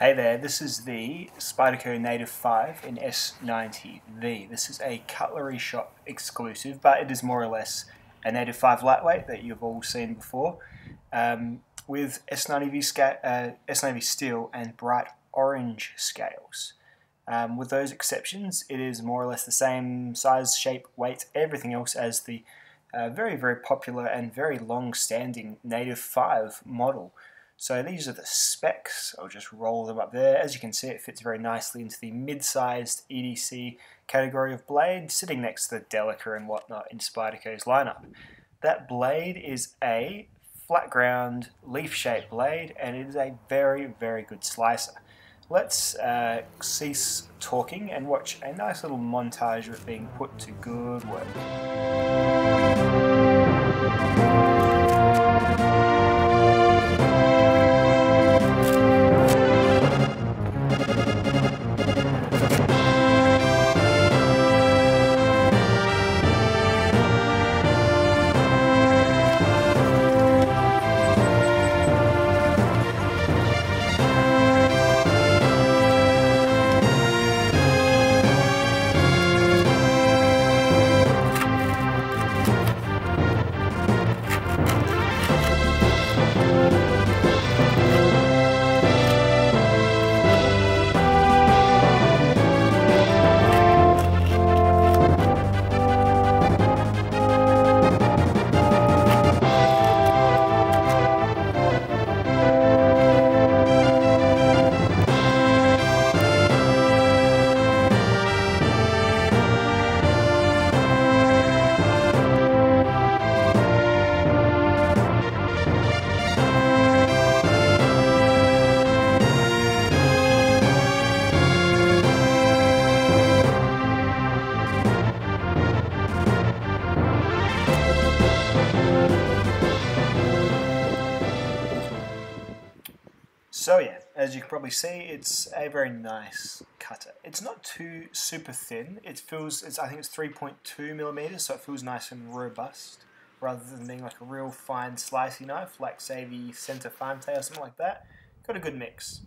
Hey there, this is the Spyderco Native 5 in S90V. This is a Cutlery Shoppe exclusive, but it is more or less a Native 5 lightweight that you've all seen before, with S90V steel and bright orange scales. With those exceptions, it is more or less the same size, shape, weight, everything else as the very, very popular and very long-standing Native 5 model. So these are the specs. I'll just roll them up there. As you can see, it fits very nicely into the mid-sized EDC category of blade, sitting next to the Delica and whatnot in Spyderco's lineup. That blade is a flat ground, leaf-shaped blade, and it is a very, very good slicer. Let's cease talking and watch a nice little montage of it being put to good work. So yeah, as you can probably see, it's a very nice cutter. It's not too super thin. I think it's 3.2 millimeters, so it feels nice and robust, rather than being like a real fine slicey knife, like say the Center Fante or something like that. Got a good mix.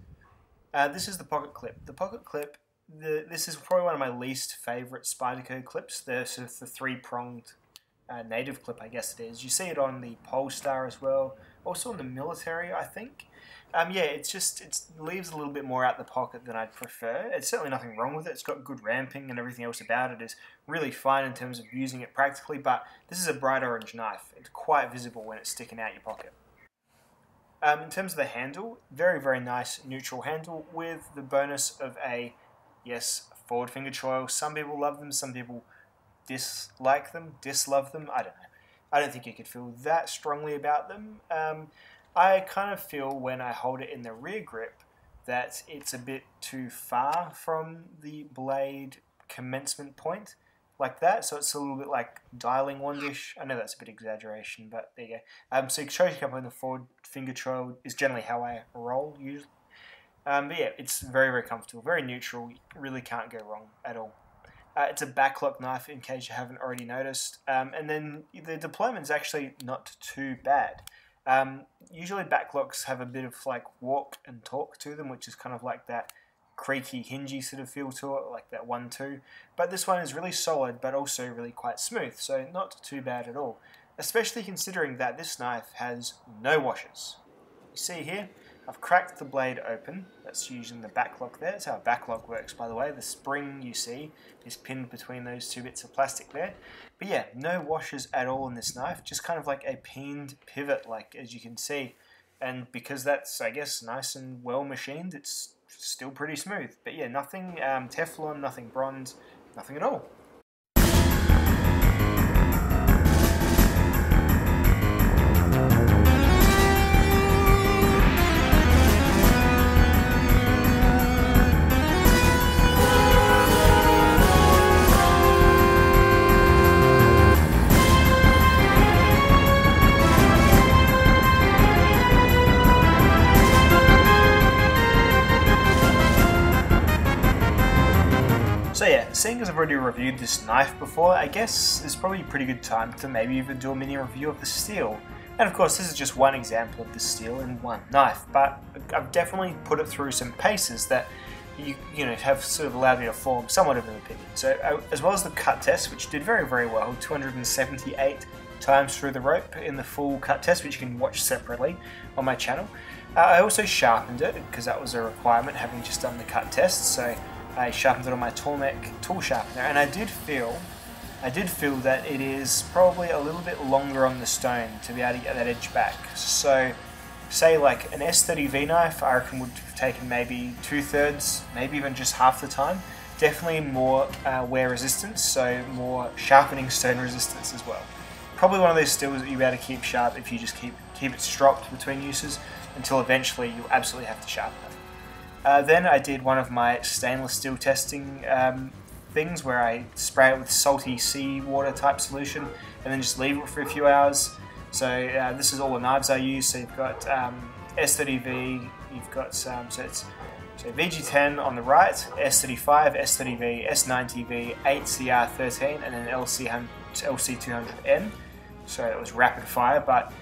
This is the pocket clip. The pocket clip, this is probably one of my least favorite Spyderco clips. The sort of the three-pronged native clip, I guess it is. You see it on the Polestar as well, also on the military, I think. Yeah, it leaves a little bit more out the pocket than I'd prefer. It's certainly nothing wrong with it. It's got good ramping and everything else about it is really fine in terms of using it practically, but this is a bright orange knife. It's quite visible when it's sticking out your pocket. In terms of the handle, very, very nice neutral handle with the bonus of a, yes, forward finger choil. Some people love them, some people dislike them, dislove them, I don't know. I don't think you could feel that strongly about them. I kind of feel when I hold it in the rear grip that it's a bit too far from the blade commencement point, like that, so it's a little bit like dialing wand-ish. I know that's a bit exaggeration, but there you go. So choking up on the forward finger choil is generally how I roll usually. But yeah, it's very, very comfortable, very neutral. You really can't go wrong at all. It's a backlock knife, in case you haven't already noticed, and then the deployment's actually not too bad. Usually backlocks have a bit of like warp and torque to them, which is kind of like that creaky, hingy sort of feel to it, like that 1-2. But this one is really solid, but also really quite smooth, so not too bad at all. Especially considering that this knife has no washers. You see here, I've cracked the blade open. That's using the backlock there. That's how a backlock works, by the way. The spring you see is pinned between those two bits of plastic there. But yeah, no washers at all in this knife, just kind of like a peened pivot, like as you can see. And because that's, I guess, nice and well machined, it's still pretty smooth. But yeah, nothing Teflon, nothing bronze, nothing at all. So yeah, seeing as I've already reviewed this knife before, I guess it's probably a pretty good time to maybe even do a mini review of the steel. And of course, this is just one example of the steel in one knife, but I've definitely put it through some paces that you know, have sort of allowed me to form somewhat of an opinion. So as well as the cut test, which did very, very well, 278 times through the rope in the full cut test, which you can watch separately on my channel. I also sharpened it because that was a requirement, having just done the cut test. So I sharpened it on my Toolmech tool sharpener, and I did feel that it is probably a little bit longer on the stone to be able to get that edge back. So say like an S30V knife, I reckon would have taken maybe 2/3, maybe even just half the time. Definitely more wear resistance, so more sharpening stone resistance as well. Probably one of those steels that you'll be able to keep sharp if you just keep it stropped between uses until eventually you'll absolutely have to sharpen it. Then I did one of my stainless steel testing things where I spray it with salty seawater type solution and then just leave it for a few hours. So this is all the knives I use. So you've got S30V, you've got so VG10 on the right, S35, S30V, S90V, 8CR13, and then LC200N. So it was rapid fire, but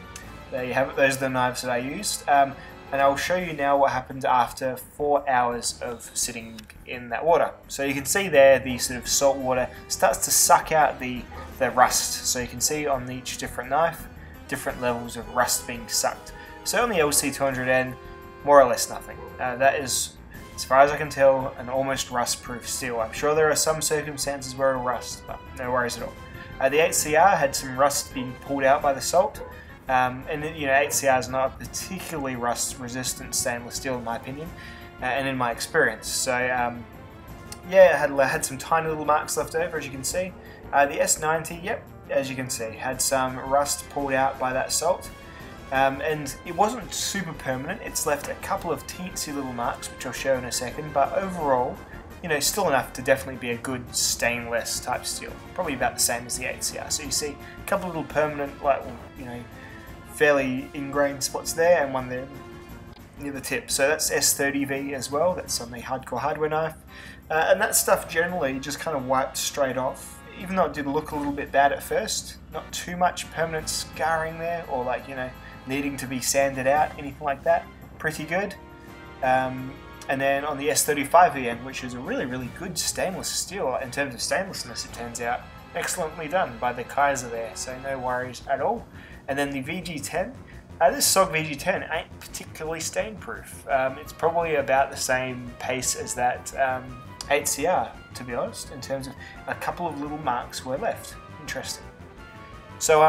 there you have it. Those are the knives that I used. And I'll show you now what happened after 4 hours of sitting in that water. So you can see there the sort of salt water starts to suck out the rust. So you can see on each different knife, different levels of rust being sucked. So on the LC200N, more or less nothing. That is, as far as I can tell, an almost rust-proof steel. I'm sure there are some circumstances where it'll rust, but no worries at all. The 8CR had some rust being pulled out by the salt. And you know, 8CR is not a particularly rust-resistant stainless steel in my opinion, and in my experience. So yeah, it had some tiny little marks left over, as you can see. The S90, yep, as you can see, had some rust pulled out by that salt. And it wasn't super permanent. It's left a couple of teensy little marks, which I'll show in a second. But overall, you know, still enough to definitely be a good stainless type steel. Probably about the same as the 8CR. So you see a couple of little permanent, like, you know, fairly ingrained spots there, and one there near the tip. So that's S30V as well. That's on the Hardcore Hardware knife, and that stuff generally just kind of wiped straight off. Even though it did look a little bit bad at first, not too much permanent scarring there, or like, you know, needing to be sanded out, anything like that. Pretty good. And then on the S35VN, which is a really, really good stainless steel in terms of stainlessness, it turns out, excellently done by the Kaiser there. So no worries at all. And then the VG10, this SOG VG10 ain't particularly stain-proof. It's probably about the same pace as that 8CR, to be honest, in terms of a couple of little marks were left. Interesting. So,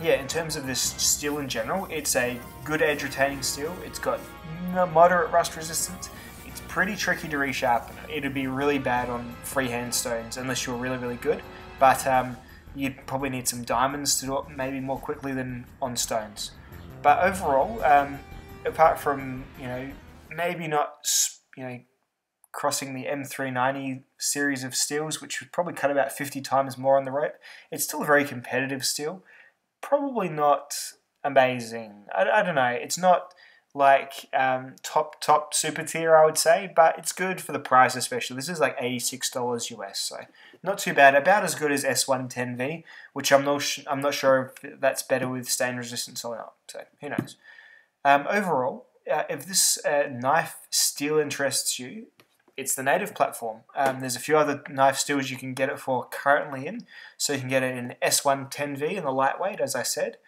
yeah, in terms of this steel in general, it's a good edge-retaining steel. It's got moderate rust resistance. It's pretty tricky to resharpen. It'd be really bad on freehand stones unless you're really, really good. But you'd probably need some diamonds to do it maybe more quickly than on stones. But overall, apart from, you know, maybe not, you know, crossing the M390 series of steels, which would probably cut about 50 times more on the rope, it's still a very competitive steel. Probably not amazing. I don't know. It's not like top super tier, I would say, but it's good for the price especially. This is like $86 US, so not too bad. About as good as S110V, which I'm not sure if that's better with stain resistance or not. So who knows? Overall, if this knife steel interests you, it's the native platform. There's a few other knife steels you can get it for currently in. So you can get it in S110V in the lightweight, as I said,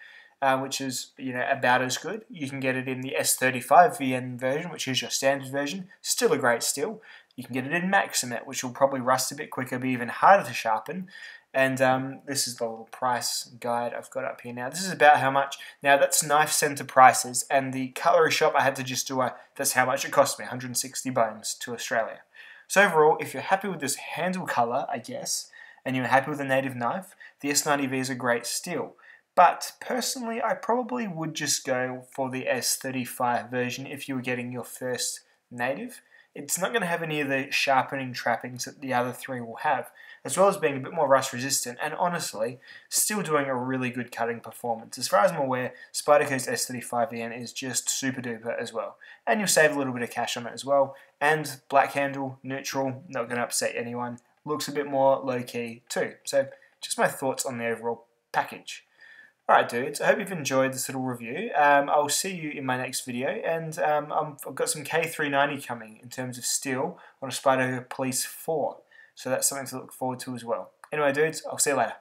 which is, you know, about as good. You can get it in the S35VN version, which is your standard version. Still a great steel. You can get it in Maximet, which will probably rust a bit quicker, be even harder to sharpen. And this is the little price guide I've got up here now. This is about how much. Now that's Knife Center prices, and the Cutlery shop I had to just do that's how much it cost me, 160 bones to Australia. So overall, if you're happy with this handle color, I guess, and you're happy with the native knife, the S90V is a great steel. But personally, I probably would just go for the S35 version if you were getting your first native. It's not going to have any of the sharpening trappings that the other three will have, as well as being a bit more rust resistant, and honestly, still doing a really good cutting performance. As far as I'm aware, Spyderco's S35VN is just super duper as well. And you'll save a little bit of cash on it as well. And black handle, neutral, not going to upset anyone. Looks a bit more low-key too. So just my thoughts on the overall package. Alright dudes, I hope you've enjoyed this little review. I'll see you in my next video, and I've got some K390 coming in terms of steel on a Spyderco Police 4, so that's something to look forward to as well. Anyway dudes, I'll see you later.